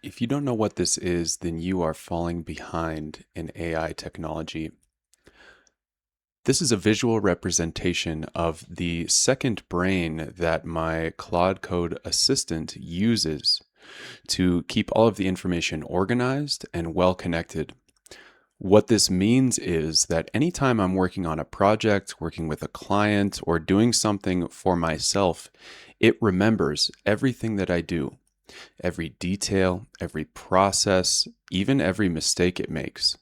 If you don't know what this is, then you are falling behind in AI technology. This is a visual representation of the second brain that my Claude Code assistant uses to keep all of the information organized and well connected. What this means is that anytime I'm working on a project, working with a client, or doing something for myself, it remembers everything that I do, every detail, every process, even every mistake it makes.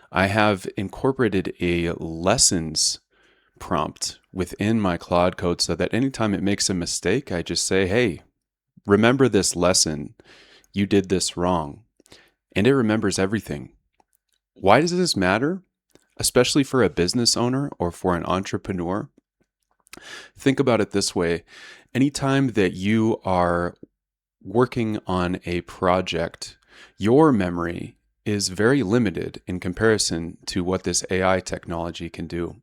I have incorporated a lessons prompt within my Claude Code so that anytime it makes a mistake, I just say, hey, remember this lesson. You did this wrong. And it remembers everything. Why does this matter? Especially for a business owner or for an entrepreneur. Think about it this way. Anytime that you are working on a project, your memory is very limited in comparison to what this AI technology can do.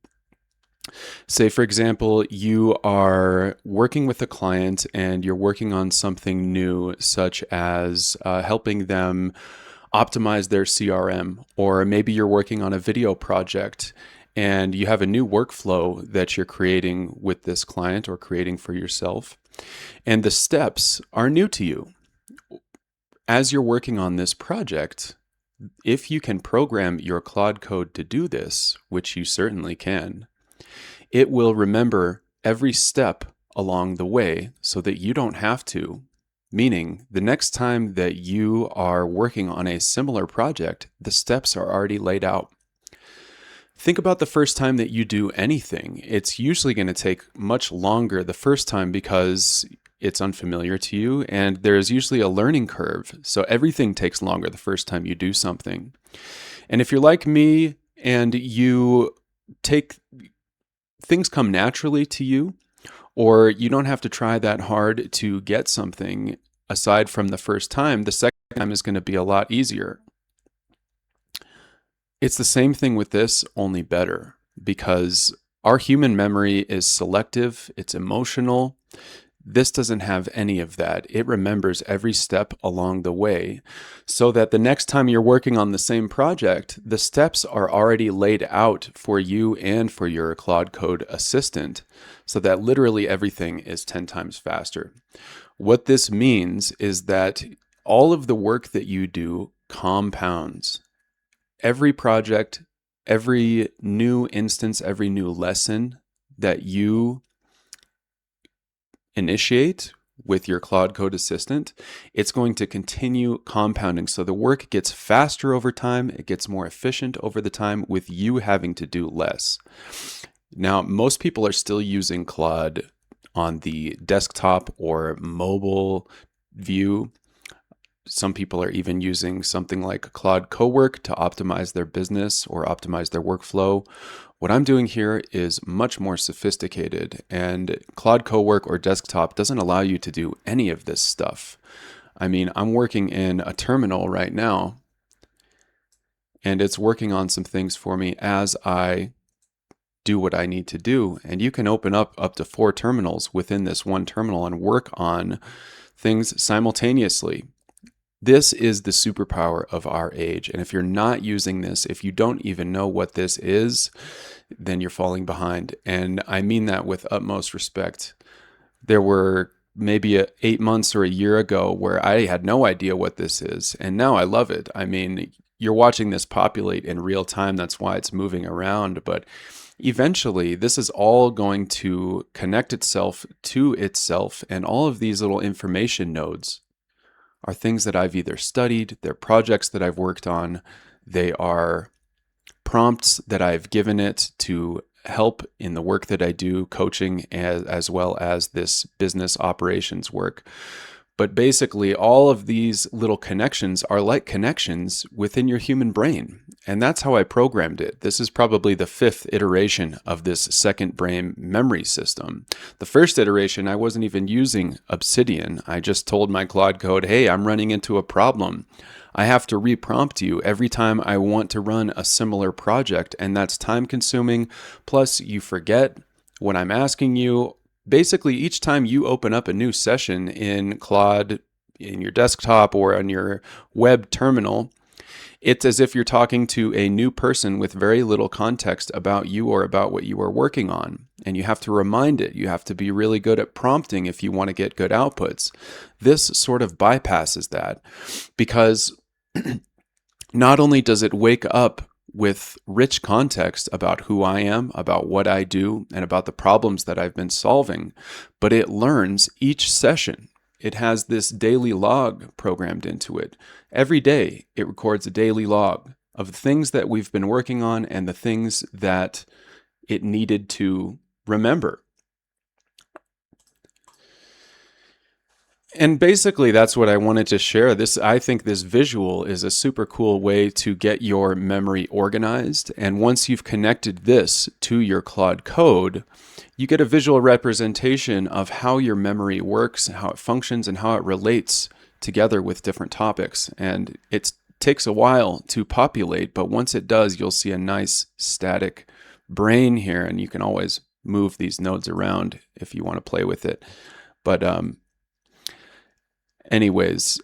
Say, for example, you are working with a client and you're working on something new, such as helping them optimize their CRM, or maybe you're working on a video project and you have a new workflow that you're creating with this client or creating for yourself, and the steps are new to you. As you're working on this project, if you can program your Claude Code to do this, which you certainly can, it will remember every step along the way so that you don't have to. Meaning, the next time that you are working on a similar project, the steps are already laid out. Think about the first time that you do anything. It's usually going to take much longer the first time because it's unfamiliar to you, and there's usually a learning curve. So everything takes longer the first time you do something. And if you're like me and you take things come naturally to you, or you don't have to try that hard to get something aside from the first time, the second time is going to be a lot easier. It's the same thing with this, only better, because our human memory is selective, it's emotional. This doesn't have any of that. It remembers every step along the way so that the next time you're working on the same project, the steps are already laid out for you and for your Claude Code assistant so that literally everything is 10 times faster. What this means is that all of the work that you do compounds. Every project, every new instance, every new lesson that you initiate with your Claude Code Assistant, it's going to continue compounding. So the work gets faster over time, it gets more efficient over the time with you having to do less. Now, most people are still using Claude on the desktop or mobile view. Some people are even using something like Claude Cowork to optimize their business or optimize their workflow. What I'm doing here is much more sophisticated, and Claude Cowork or desktop doesn't allow you to do any of this stuff. I mean, I'm working in a terminal right now, and it's working on some things for me as I do what I need to do. And you can open up to 4 terminals within this one terminal and work on things simultaneously. This is the superpower of our age. And if you're not using this, if you don't even know what this is, then you're falling behind. And I mean that with utmost respect. There were maybe 8 months or a year ago where I had no idea what this is. And now I love it. I mean, you're watching this populate in real time. That's why it's moving around. But eventually, this is all going to connect itself to itself. And all of these little information nodes are things that I've either studied, they're projects that I've worked on, they are prompts that I've given it to help in the work that I do, coaching as well as this business operations work. But basically, all of these little connections are like connections within your human brain. And that's how I programmed it. This is probably the 5th iteration of this second brain memory system. The first iteration, I wasn't even using Obsidian. I just told my Claude Code, hey, I'm running into a problem. I have to reprompt you every time I want to run a similar project, and that's time consuming. Plus, you forget what I'm asking you. Basically, each time you open up a new session in Claude, in your desktop or on your web terminal, it's as if you're talking to a new person with very little context about you or about what you are working on. And you have to remind it. You have to be really good at prompting if you want to get good outputs. This sort of bypasses that, because not only does it wake up with rich context about who I am, about what I do, and about the problems that I've been solving, but it learns each session. It has this daily log programmed into it. Every day, it records a daily log of the things that we've been working on and the things that it needed to remember. And basically, that's what I wanted to share. I think this visual is a super cool way to get your memory organized. And once you've connected this to your Claude Code, you get a visual representation of how your memory works, how it functions, and how it relates together with different topics. And it takes a while to populate, but once it does, you'll see a nice static brain here, and you can always move these nodes around if you want to play with it. But anyways,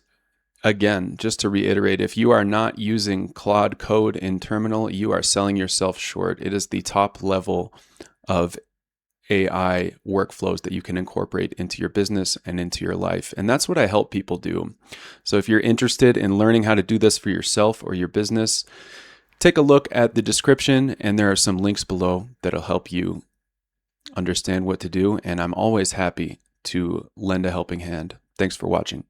again, just to reiterate, if you are not using Claude Code in Terminal, you are selling yourself short. It is the top level of AI workflows that you can incorporate into your business and into your life. And that's what I help people do. So if you're interested in learning how to do this for yourself or your business, take a look at the description, and there are some links below that'll help you understand what to do. And I'm always happy to lend a helping hand. Thanks for watching.